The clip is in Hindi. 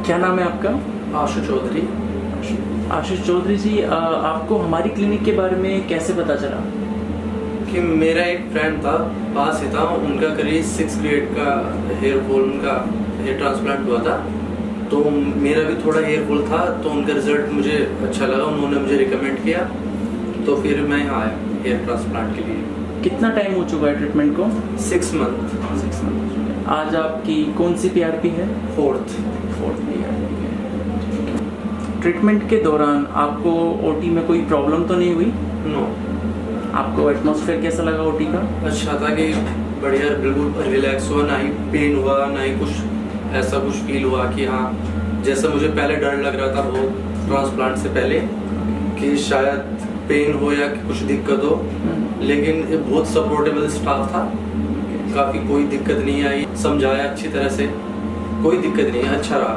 क्या नाम है आपका? आशु चौधरी। आशीष चौधरी जी, आपको हमारी क्लिनिक के बारे में कैसे पता चला? कि मेरा एक फ्रेंड था, पास ही था, उनका करीब 6 ग्रेड का हेयर फॉल, उनका हेयर ट्रांसप्लांट हुआ था। तो मेरा भी थोड़ा हेयर फॉल था, तो उनका रिजल्ट मुझे अच्छा लगा, उन्होंने मुझे रिकमेंड किया, तो फिर मैं यहाँ आया हेयर ट्रांसप्लांट के लिए। कितना टाइम हो चुका है ट्रीटमेंट को? 6 मंथ। 6 मंथ। आज आपकी कौन सी PRP है? 4th PRP है। ट्रीटमेंट के दौरान आपको OT में कोई प्रॉब्लम तो नहीं हुई? नो। आपको एटमॉस्फेयर कैसा लगा OT का? अच्छा था कि बढ़िया, बिल्कुल रिलैक्स हुआ, ना ही पेन हुआ, ना ही कुछ ऐसा कुछ फील हुआ कि हाँ, जैसा मुझे पहले डर लग रहा था बहुत ट्रांसप्लांट से पहले कि शायद पेन हो या कुछ दिक्कत हो, लेकिन बहुत सपोर्टेबल स्टाफ था, काफ़ी कोई दिक्कत नहीं आई, समझाया अच्छी तरह से, कोई दिक्कत नहीं, अच्छा रहा।